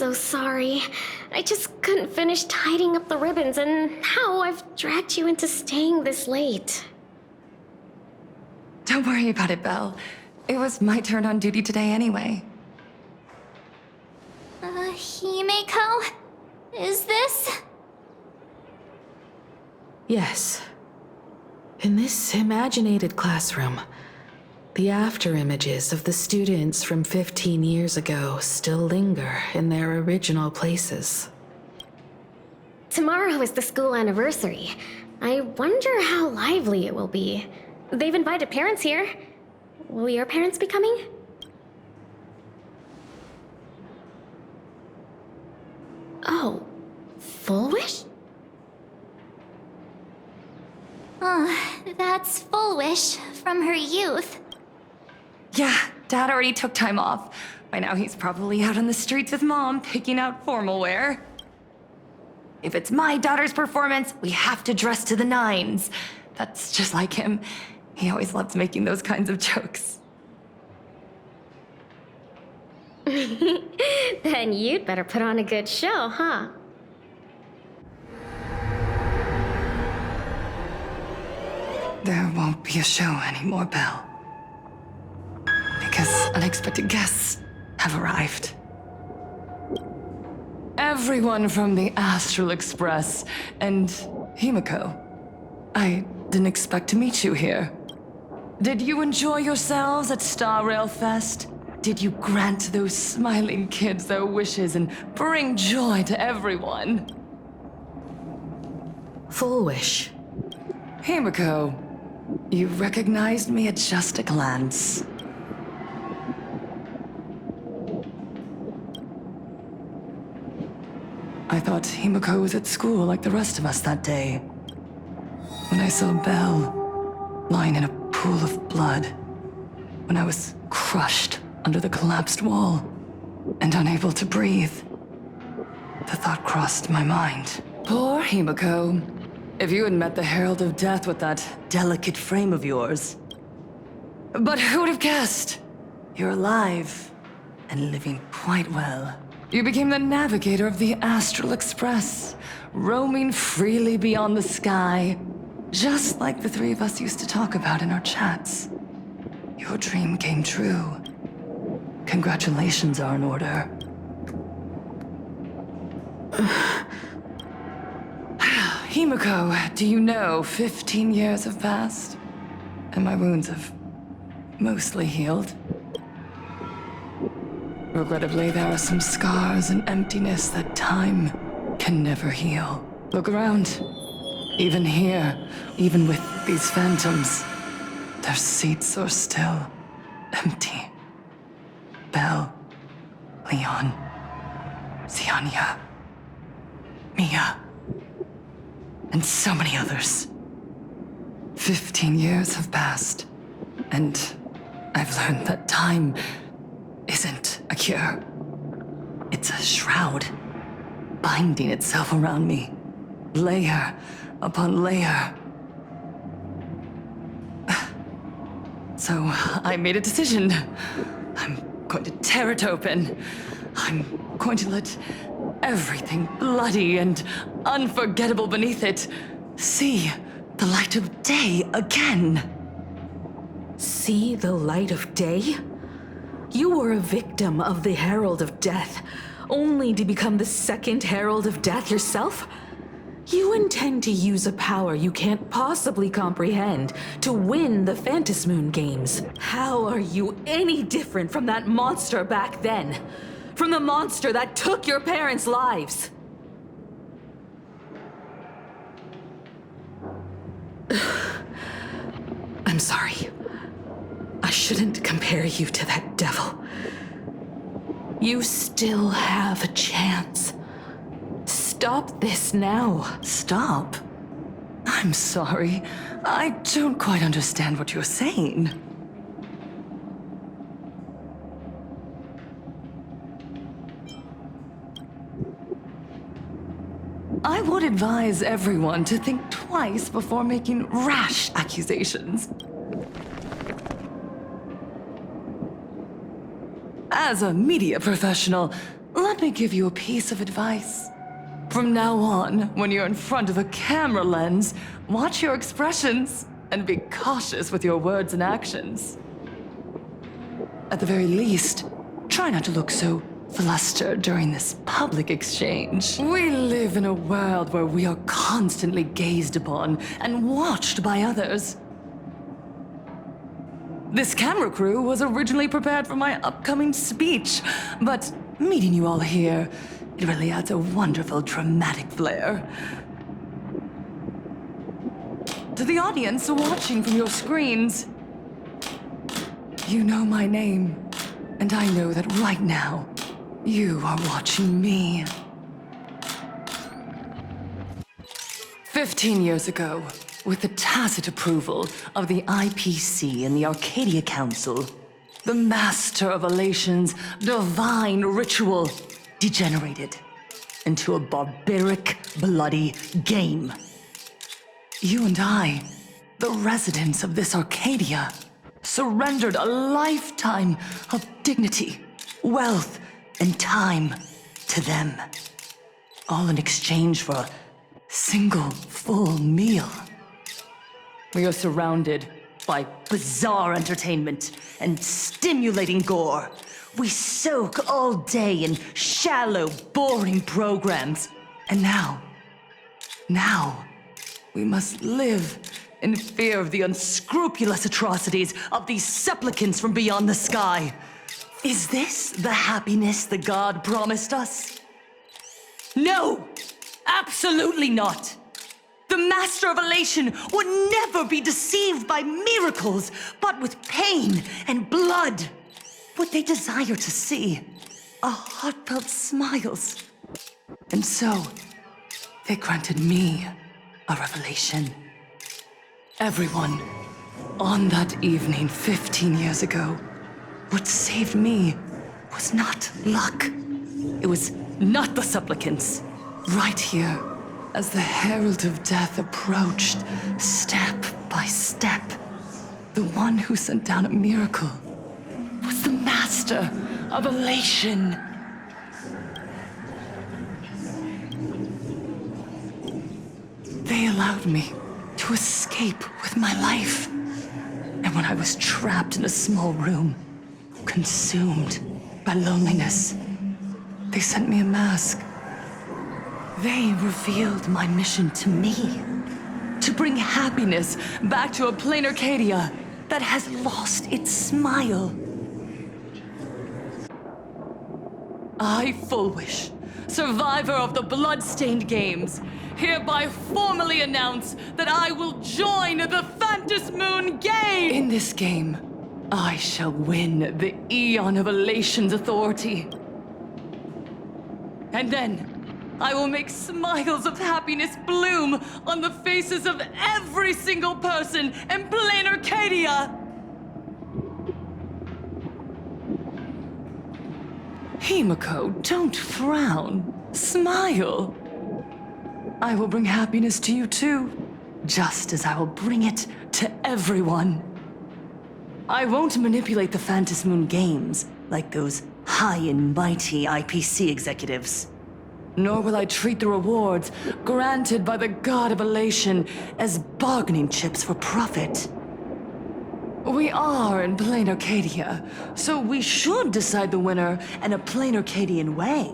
so sorry. I just couldn't finish tidying up the ribbons, and now I've dragged you into staying this late. Don't worry about it, Belle. It was my turn on duty today anyway. Himeko? Is this? Yes. In this imaginated classroom, the after-images of the students from 15 years ago still linger in their original places. Tomorrow is the school anniversary. I wonder how lively it will be. They've invited parents here. Will your parents be coming? Oh, Full Wish? That's Full Wish from her youth. Yeah, Dad already took time off. By now he's probably out on the streets with Mom, picking out formal wear. If it's my daughter's performance, we have to dress to the nines. That's just like him. He always loves making those kinds of jokes. Then you'd better put on a good show, huh? There won't be a show anymore, Belle. Because unexpected guests have arrived. Everyone from the Astral Express and Himeko. I didn't expect to meet you here. Did you enjoy yourselves at Star Rail Fest? Did you grant those smiling kids their wishes and bring joy to everyone? Full Wish. Himeko, you recognized me at just a glance. I thought Himeko was at school like the rest of us that day. When I saw Belle lying in a pool of blood, when I was crushed under the collapsed wall and unable to breathe, the thought crossed my mind. Poor Himeko. If you had met the Herald of Death with that delicate frame of yours. But who would have guessed? You're alive and living quite well. You became the navigator of the Astral Express, roaming freely beyond the sky, just like the three of us used to talk about in our chats. Your dream came true. Congratulations are in order. Himeko, do you know 15 years have passed? And my wounds have mostly healed. Regrettably, there are some scars and emptiness that time can never heal. Look around. Even here, even with these phantoms, their seats are still empty. Belle, Leon, Xianya, Mia, and so many others. 15 years have passed, and I've learned that time isn't a cure. It's a shroud, binding itself around me, layer upon layer. So I made a decision. I'm going to tear it open. I'm going to let everything bloody and unforgettable beneath it see the light of day again. See the light of day? You were a victim of the Herald of Death, only to become the second Herald of Death yourself? You intend to use a power you can't possibly comprehend to win the Phantasmoon games. How are you any different from that monster back then? From the monster that took your parents' lives? I'm sorry. I shouldn't compare you to that devil. You still have a chance. Stop this now. Stop? I'm sorry. I don't quite understand what you're saying. I would advise everyone to think twice before making rash accusations. As a media professional, let me give you a piece of advice. From now on, when you're in front of a camera lens, watch your expressions and be cautious with your words and actions. At the very least, try not to look so flustered during this public exchange. We live in a world where we are constantly gazed upon and watched by others. This camera crew was originally prepared for my upcoming speech, but meeting you all here, it really adds a wonderful dramatic flair. To the audience watching from your screens, you know my name, and I know that right now, you are watching me. 15 years ago, with the tacit approval of the IPC and the Arcadia Council, the Master of Elation's divine ritual degenerated into a barbaric, bloody game. You and I, the residents of this Arcadia, surrendered a lifetime of dignity, wealth, and time to them, all in exchange for a single full meal. We are surrounded by bizarre entertainment and stimulating gore. We soak all day in shallow, boring programs. And now, we must live in fear of the unscrupulous atrocities of these supplicants from beyond the sky. Is this the happiness the god promised us? No! Absolutely not! The Master of Elation would never be deceived by miracles, but with pain and blood. What they desire to see are heartfelt smiles. And so, they granted me a revelation. Everyone, on that evening 15 years ago, what saved me was not luck. It was not the supplicants. Right here, as the Herald of Death approached, step by step, the one who sent down a miracle was the Master of Elation. They allowed me to escape with my life. And when I was trapped in a small room, consumed by loneliness, they sent me a mask. They revealed my mission to me, to bring happiness back to a plain Arcadia that has lost its smile. I, Fullwish, survivor of the Bloodstained Games, hereby formally announce that I will join the Phantasmoon Game! In this game, I shall win the Eon of Elation's authority. And then, I will make smiles of happiness bloom on the faces of every single person in plain Arcadia! Himiko, don't frown. Smile. I will bring happiness to you too, just as I will bring it to everyone. I won't manipulate the Phantasmoon Games like those high and mighty IPC executives. Nor will I treat the rewards granted by the God of Elation as bargaining chips for profit. We are in plain Arcadia, so we should decide the winner in a plain Arcadian way.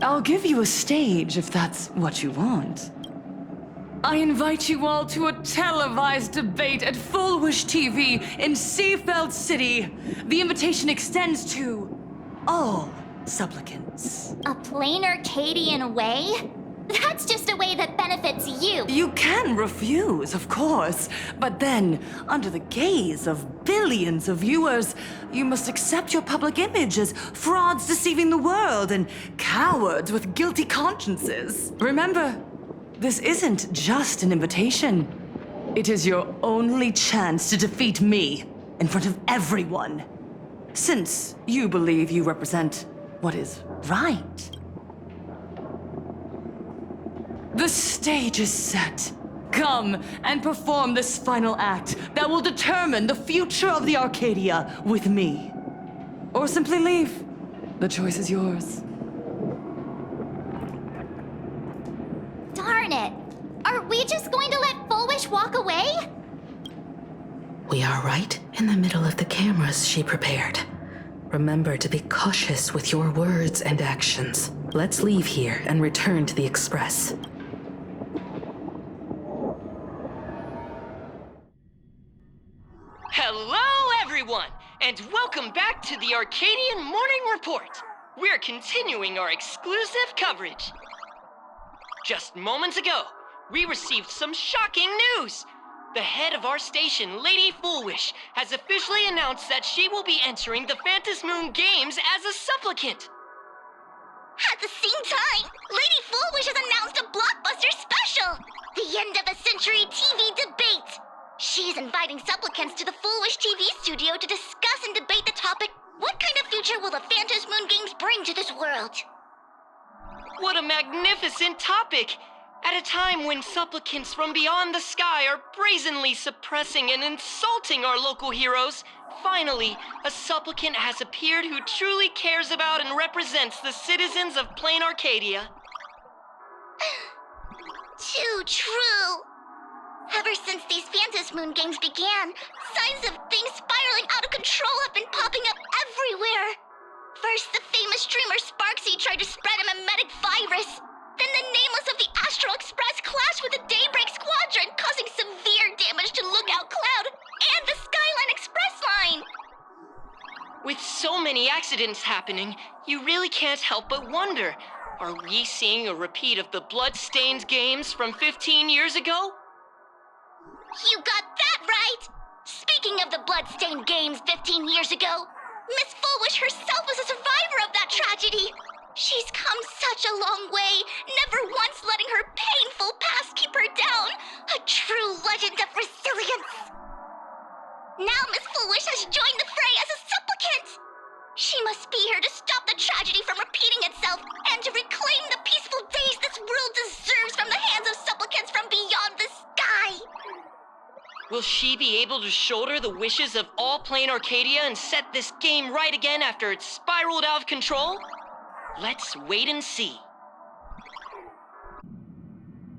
I'll give you a stage if that's what you want. I invite you all to a televised debate at Fullwish TV in Seafeld City. The invitation extends to all supplicants. A plain Arcadian way? That's just a way that benefits you. You can refuse, of course, but then, under the gaze of billions of viewers, you must accept your public image as frauds deceiving the world and cowards with guilty consciences. Remember, this isn't just an invitation. It is your only chance to defeat me in front of everyone. Since you believe you represent what is right. The stage is set. Come and perform this final act that will determine the future of the Arcadia with me. Or simply leave. The choice is yours. Foolish walk away? We are right in the middle of the cameras she prepared. Remember to be cautious with your words and actions. Let's leave here and return to the Express. Hello, everyone, and welcome back to the Arcadian Morning Report. We're continuing our exclusive coverage. Just moments ago, we received some shocking news. The head of our station, Lady Foolwish, has officially announced that she will be entering the Phantom Moon Games as a supplicant. At the same time, Lady Foolish has announced a blockbuster special! The end of a century TV debate! She's inviting supplicants to the Foolish TV studio to discuss and debate the topic, what kind of future will the Phantom Moon Games bring to this world? What a magnificent topic! At a time when supplicants from beyond the sky are brazenly suppressing and insulting our local heroes, finally, a supplicant has appeared who truly cares about and represents the citizens of Plain Arcadia. Too true! Ever since these Phantom Moon Games began, signs of things spiraling out of control have been popping up everywhere. First, the famous streamer Sparksy tried to spread a mimetic virus. Then the nameless of the Astral Express clashed with the Daybreak Squadron, causing severe damage to Lookout Cloud and the Skyline Express line. With so many accidents happening, you really can't help but wonder, are we seeing a repeat of the Bloodstained games from 15 years ago? You got that right! Speaking of the Bloodstained games 15 years ago, Miss Foolish herself was a survivor of that tragedy. She's come such a long way, never once letting her painful past keep her down. A true legend of resilience. Now Miss Foolish has joined the fray as a supplicant. She must be here to stop the tragedy from repeating itself and to reclaim the peaceful days this world deserves from the hands of supplicants from beyond the sky. Will she be able to shoulder the wishes of all Plain Arcadia and set this game right again after it's spiraled out of control? Let's wait and see.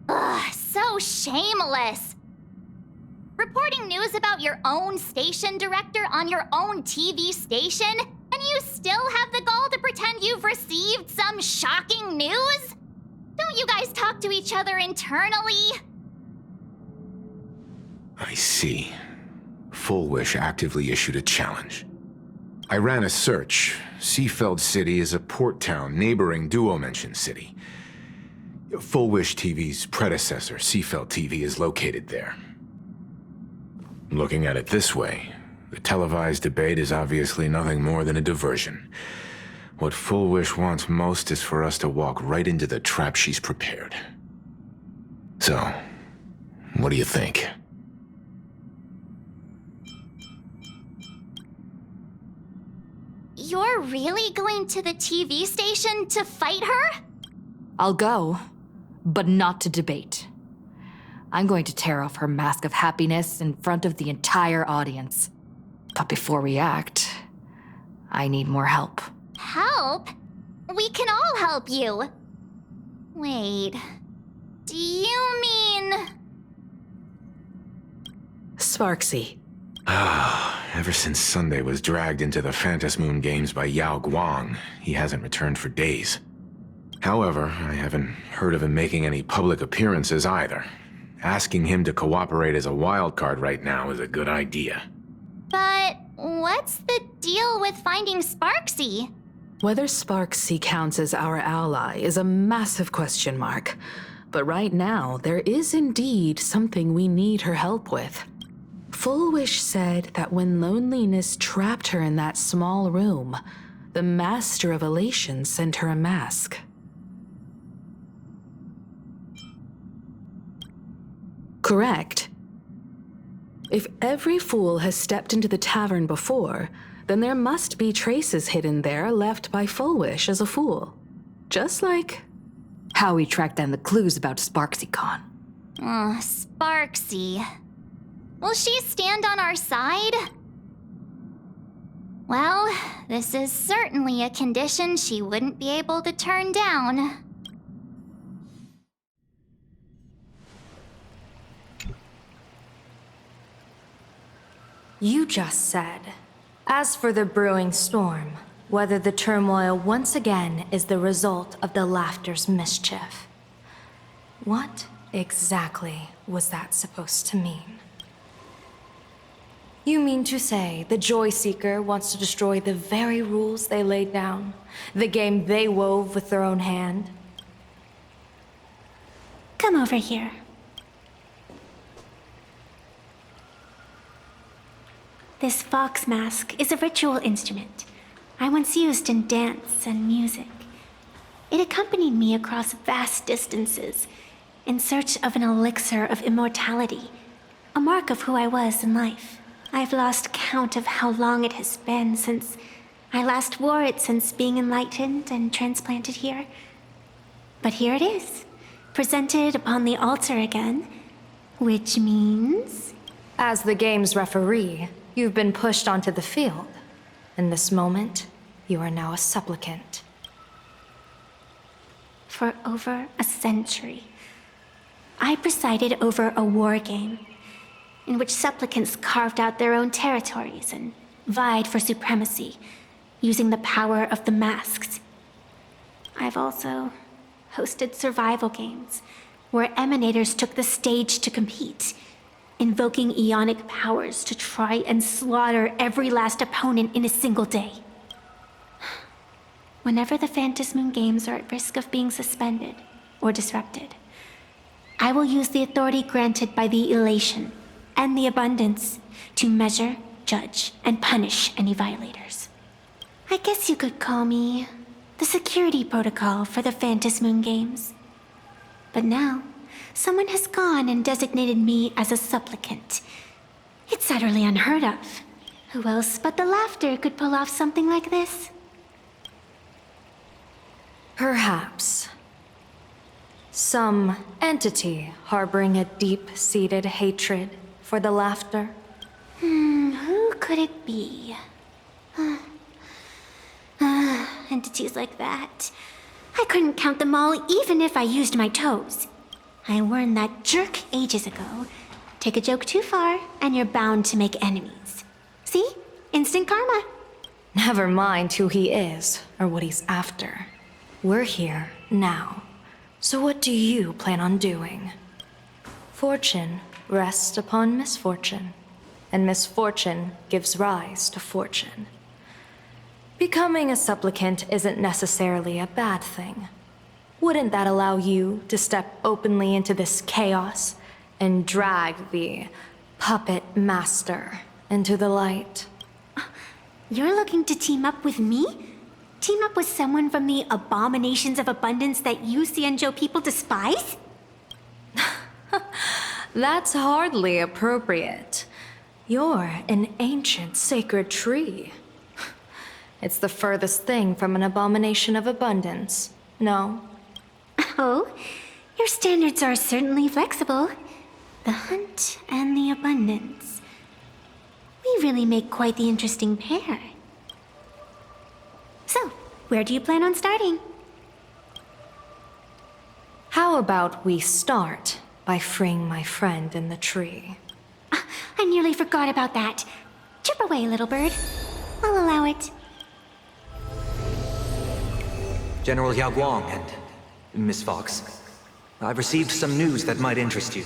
Ugh, so shameless. Reporting news about your own station director on your own TV station, and you still have the gall to pretend you've received some shocking news? Don't you guys talk to each other internally? I see. Fullwish actively issued a challenge. I ran a search. Seafeld City is a port town neighboring Duo-Mention City. Fullwish TV's predecessor, Seafeld TV, is located there. Looking at it this way, the televised debate is obviously nothing more than a diversion. What Fullwish wants most is for us to walk right into the trap she's prepared. So, what do you think? You're really going to the TV station to fight her? I'll go, but not to debate. I'm going to tear off her mask of happiness in front of the entire audience. But before we act, I need more help. Help? We can all help you. Wait, do you mean... Sparksy. Ever since Sunday was dragged into the Phantom Moon Games by Yao Guang, he hasn't returned for days. However, I haven't heard of him making any public appearances either. Asking him to cooperate as a wildcard right now is a good idea. But what's the deal with finding Sparksy? Whether Sparksy counts as our ally is a massive question mark. But right now, there is indeed something we need her help with. Fullwish said that when loneliness trapped her in that small room, the Master of Elation sent her a mask. Correct. If every fool has stepped into the tavern before, then there must be traces hidden there left by Fullwish as a fool. Just like... How we track down the clues about SparksyCon. Sparksy. Will she stand on our side? Well, this is certainly a condition she wouldn't be able to turn down. You just said, as for the brewing storm, whether the turmoil once again is the result of the laughter's mischief. What exactly was that supposed to mean? You mean to say the Joy Seeker wants to destroy the very rules they laid down? The game they wove with their own hand? Come over here. This fox mask is a ritual instrument I once used in dance and music. It accompanied me across vast distances in search of an elixir of immortality, a mark of who I was in life. I've lost count of how long it has been since I last wore it since being enlightened and transplanted here. But here it is, presented upon the altar again, which means... As the game's referee, you've been pushed onto the field. In this moment, you are now a supplicant. For over a century, I presided over a war game in which supplicants carved out their own territories and vied for supremacy, using the power of the masks. I've also hosted survival games where emanators took the stage to compete, invoking eonic powers to try and slaughter every last opponent in a single day. Whenever the Phantasmoon games are at risk of being suspended or disrupted, I will use the authority granted by the elation and the abundance to measure, judge, and punish any violators. I guess you could call me the security protocol for the Phantasmoon games. But now, someone has gone and designated me as a supplicant. It's utterly unheard of. Who else but the laughter could pull off something like this? Perhaps. Some entity harboring a deep-seated hatred for the laughter. Who could it be? Entities like that. I couldn't count them all even if I used my toes. I learned that jerk ages ago. Take a joke too far, and you're bound to make enemies. See? Instant karma. Never mind who he is or what he's after. We're here now. So what do you plan on doing? Fortune rests upon misfortune, and misfortune gives rise to fortune. Becoming a supplicant isn't necessarily a bad thing. Wouldn't that allow you to step openly into this chaos and drag the puppet master into the light? You're looking to team up with me? Team up with someone from the abominations of abundance that you Xianzhou people despise? That's hardly appropriate. You're an ancient sacred tree. It's the furthest thing from an abomination of abundance, no? Oh, your standards are certainly flexible. The hunt and the abundance. We really make quite the interesting pair. So, where do you plan on starting? How about we start by freeing my friend in the tree? I nearly forgot about that. Chip away, little bird. I'll allow it. General Yao Guang and Miss Fox, I've received some news that might interest you.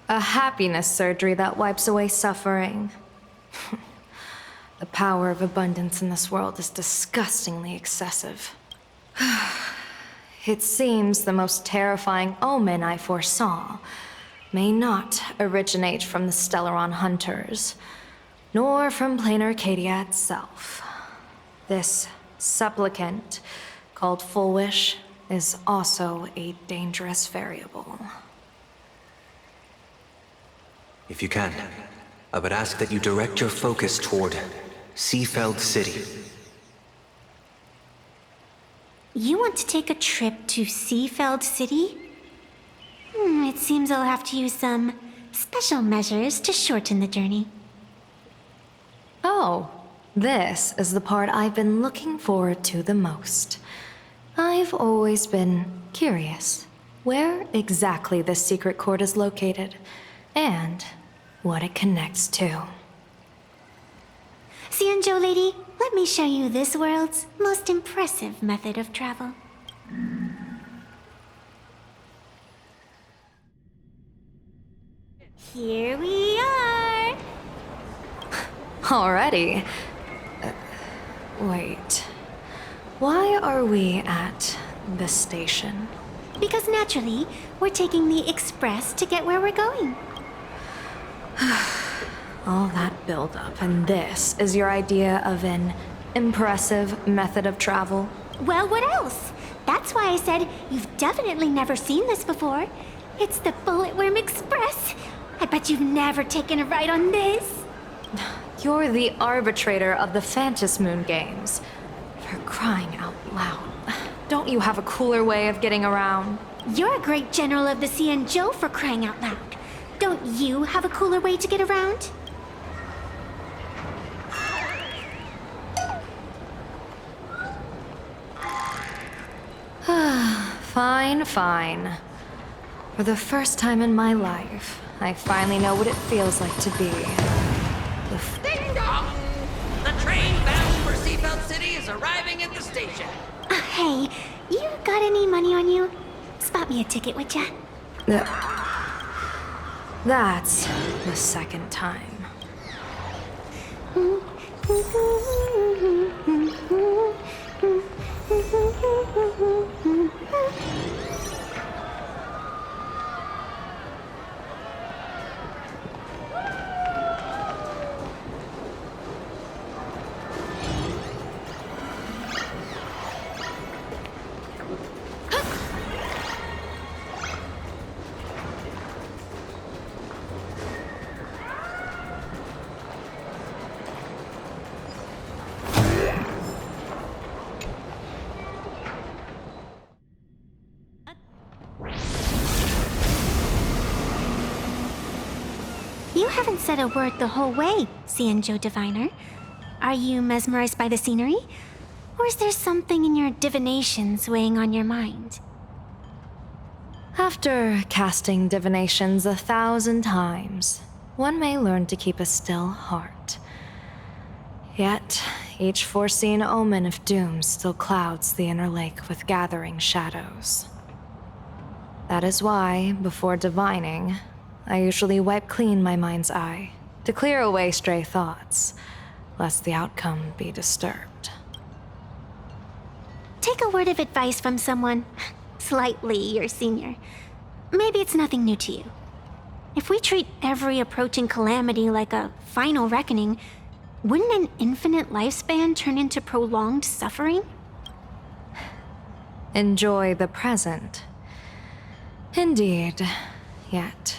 A happiness surgery that wipes away suffering. The power of abundance in this world is disgustingly excessive. It seems the most terrifying omen I foresaw may not originate from the Stellaron hunters, nor from plain Arcadia itself. This supplicant, called Full Wish, is also a dangerous variable. If you can, I would ask that you direct your focus toward Seafeld City. You want to take a trip to Seafeld City? It seems I'll have to use some special measures to shorten the journey. Oh, This is the part I've been looking forward to the most. I've always been curious where exactly this secret court is located and what it connects to. Xianzhou lady, let me show you this world's most impressive method of travel. Here we are! Already? Wait. Why are we at the station? Because naturally, we're taking the express to get where we're going. All that buildup, and this is your idea of an impressive method of travel? Well, what else? That's why I said you've definitely never seen this before. It's the Bulletworm Express. I bet you've never taken a ride on this. You're the arbitrator of the Phantom Moon Games. For crying out loud. Don't you have a cooler way of getting around? You're a great general of the Xianzhou for crying out loud. Don't you have a cooler way to get around? Fine, fine. For the first time in my life, I finally know what it feels like to be Ding dong! The train bound for Seabelt City is arriving at the station. Hey, you got any money on you? Spot me a ticket, would ya? That's the second time. You haven't said a word the whole way, Xianzhou Diviner. Are you mesmerized by the scenery? Or is there something in your divinations weighing on your mind? After casting divinations 1,000 times, one may learn to keep a still heart. Yet, each foreseen omen of doom still clouds the inner lake with gathering shadows. That is why, before divining, I usually wipe clean my mind's eye to clear away stray thoughts, lest the outcome be disturbed. Take a word of advice from someone slightly your senior. Maybe it's nothing new to you. If we treat every approaching calamity like a final reckoning, wouldn't an infinite lifespan turn into prolonged suffering? Enjoy the present. Indeed, yet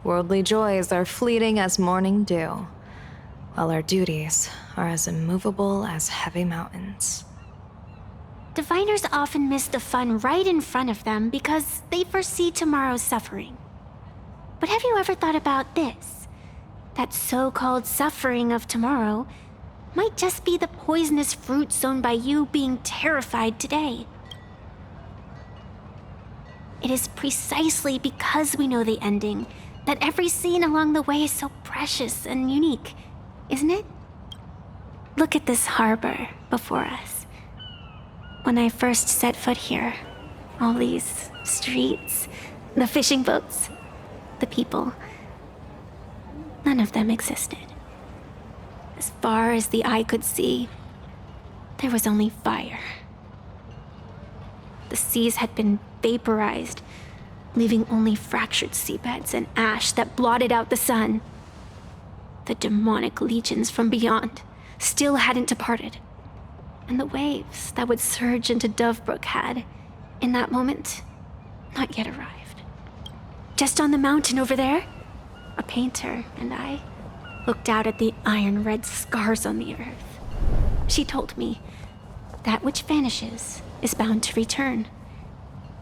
worldly joys are fleeting as morning dew, while our duties are as immovable as heavy mountains. Diviners often miss the fun right in front of them because they foresee tomorrow's suffering. But have you ever thought about this? That so-called suffering of tomorrow might just be the poisonous fruit sown by you being terrified today. It is precisely because we know the ending that every scene along the way is so precious and unique, isn't it? Look at this harbor before us. When I first set foot here, all these streets, the fishing boats, the people, none of them existed. As far as the eye could see, there was only fire. The seas had been vaporized, leaving only fractured seabeds and ash that blotted out the sun. The demonic legions from beyond still hadn't departed, and the waves that would surge into Dovebrook had, in that moment, not yet arrived. Just on the mountain over there, a painter and I looked out at the iron-red scars on the earth. She told me, that which vanishes is bound to return.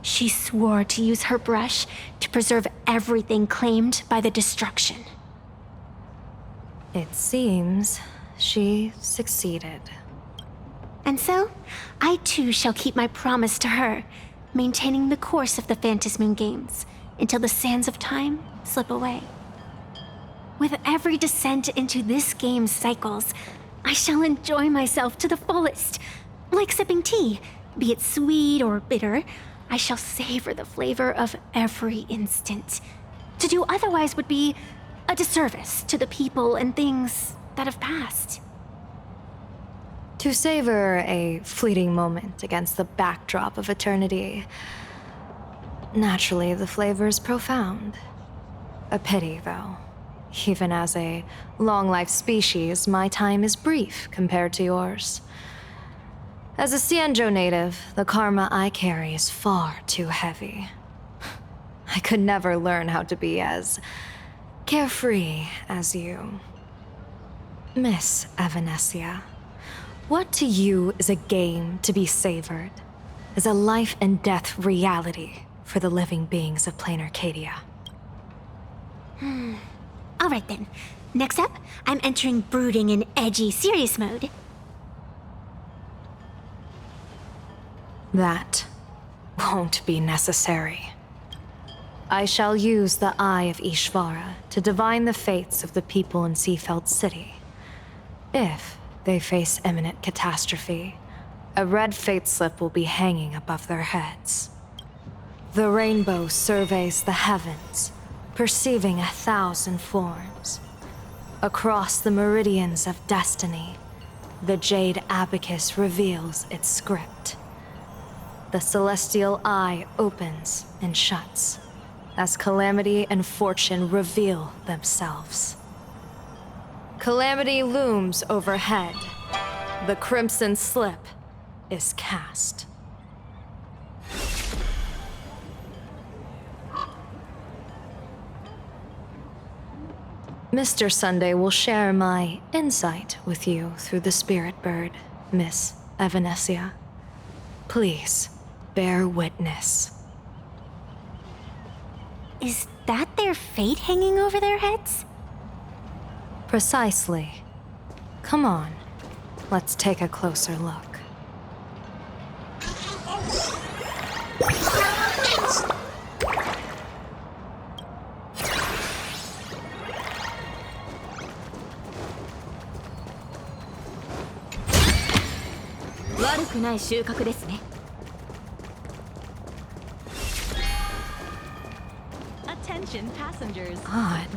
She swore to use her brush to preserve everything claimed by the destruction. It seems she succeeded. And so, I too shall keep my promise to her, maintaining the course of the Phantasmoon Games until the sands of time slip away. With every descent into this game's cycles, I shall enjoy myself to the fullest. Like sipping tea, be it sweet or bitter, I shall savor the flavor of every instant. To do otherwise would be a disservice to the people and things that have passed. To savor a fleeting moment against the backdrop of eternity. Naturally, the flavor is profound. A pity, though. Even as a long-life species, my time is brief compared to yours. As a Xianzhou native, the karma I carry is far too heavy. I could never learn how to be as carefree as you. Miss Evanesia, what to you is a game to be savored, is a life and death reality for the living beings of plain Arcadia? Alright then. Next up, I'm entering brooding and edgy serious mode. That won't be necessary. I shall use the Eye of Ishvara to divine the fates of the people in Seafeld City. If they face imminent catastrophe, a red fate slip will be hanging above their heads. The rainbow surveys the heavens, perceiving 1,000 forms. Across the meridians of destiny, the Jade Abacus reveals its script. The celestial eye opens and shuts as calamity and fortune reveal themselves. Calamity looms overhead. The crimson slip is cast. Mr. Sunday will share my insight with you through the spirit bird, Miss Evanesia. Please, bear witness. Is that their fate hanging over their heads? Precisely. Come on, let's take a closer look. Attention passengers. Odd.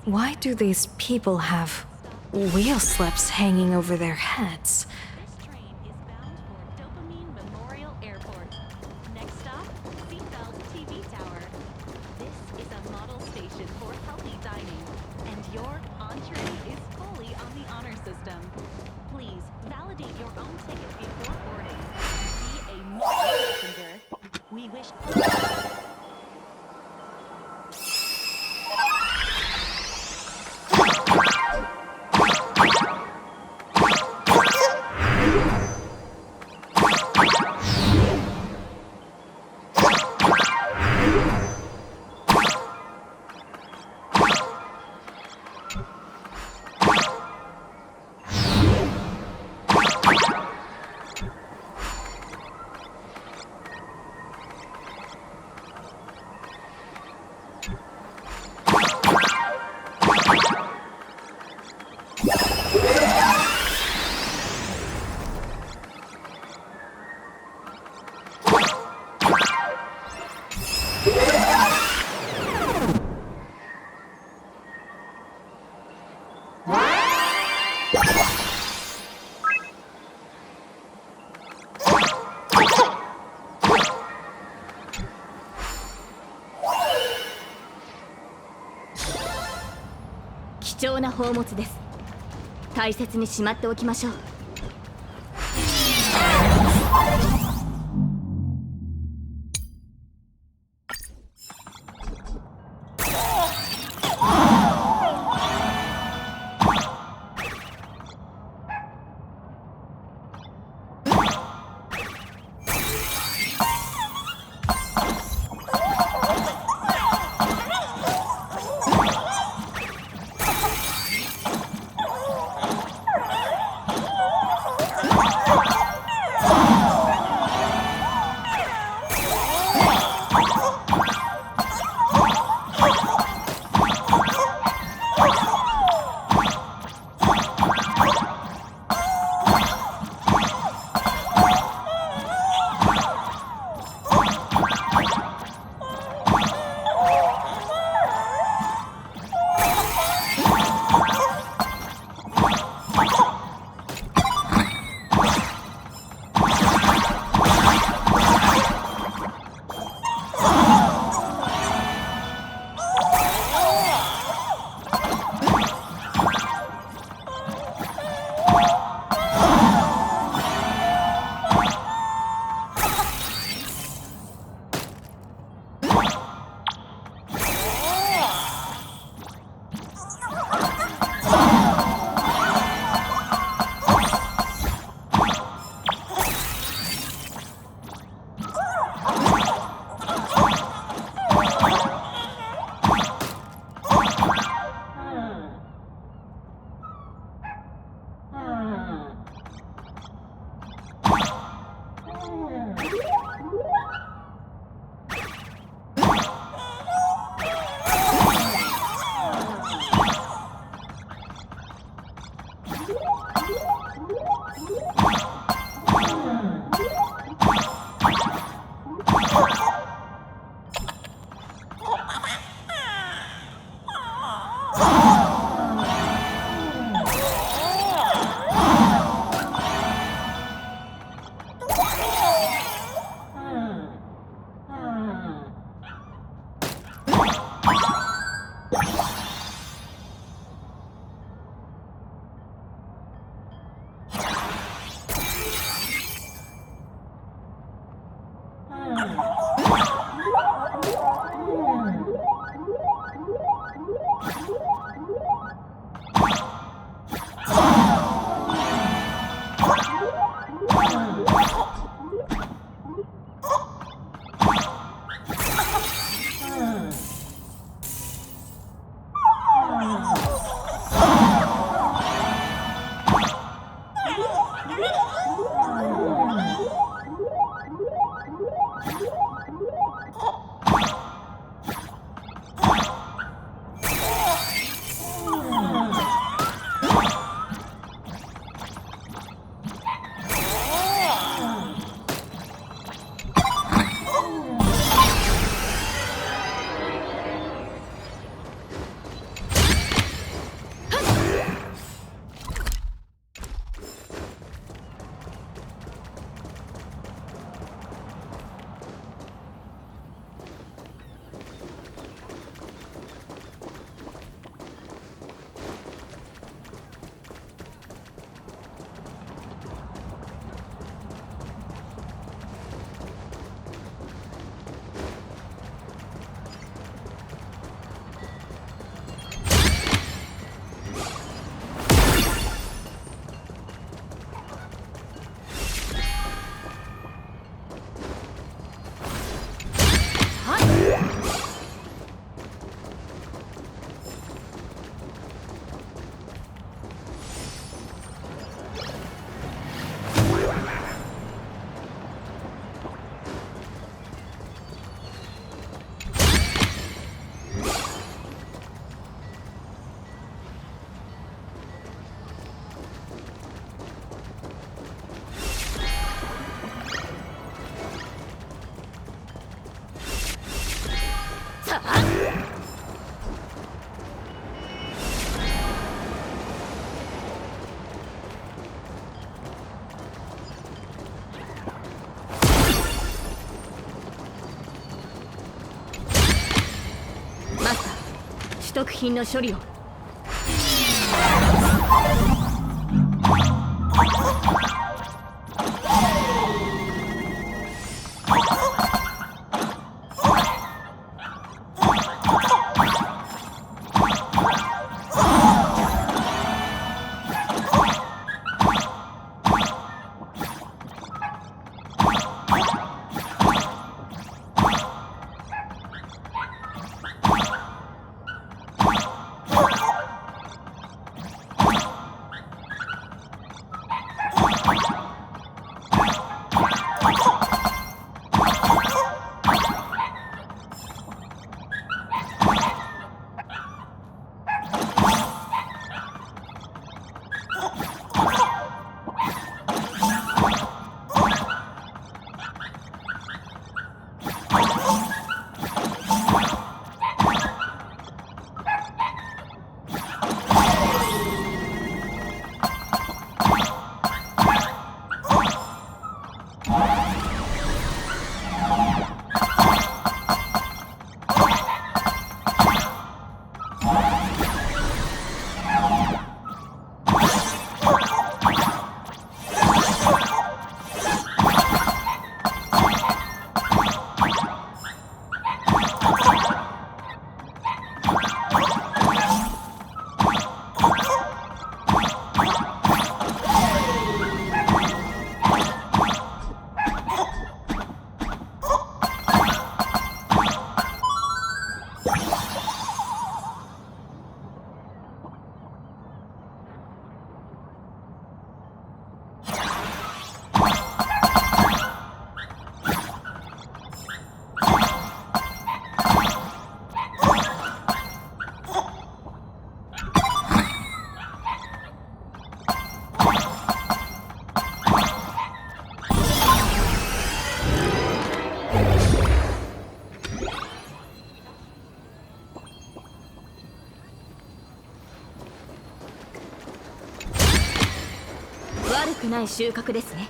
Why do these people have wheel slips hanging over their heads? This train is bound for Dopamine Memorial Airport. Next stop, Seatbelt TV Tower. This is a model station for healthy dining, and your entree is fully on the honor system. Please validate your own ticket before boarding. Be a model passenger. We wish. 取得品の処理を。悪くない収穫ですね。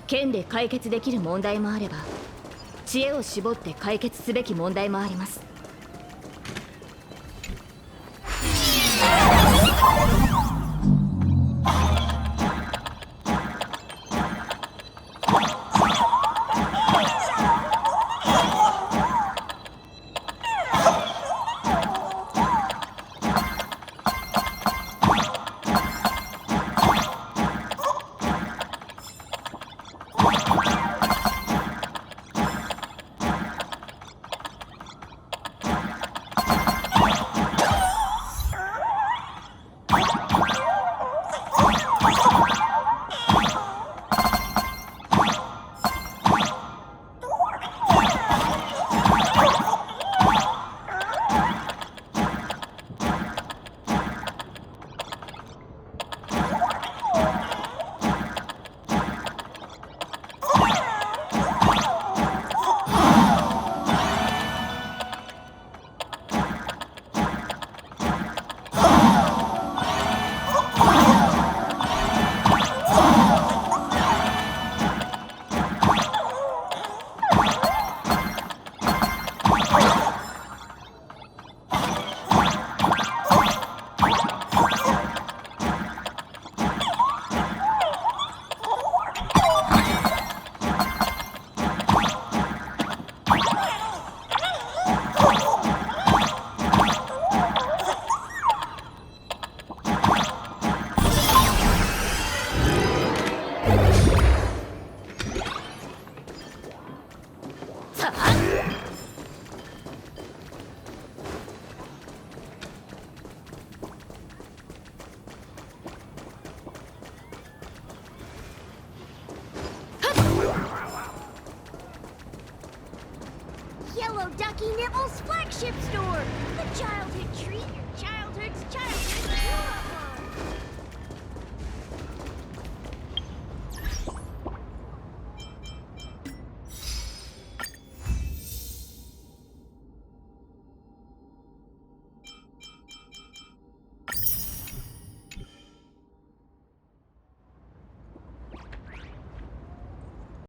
剣で解決できる問題もあれば、知恵を絞って解決すべき問題もあります。Yellow Ducky Nibble's flagship store! The childhood treat your childhood's childhood grew up on!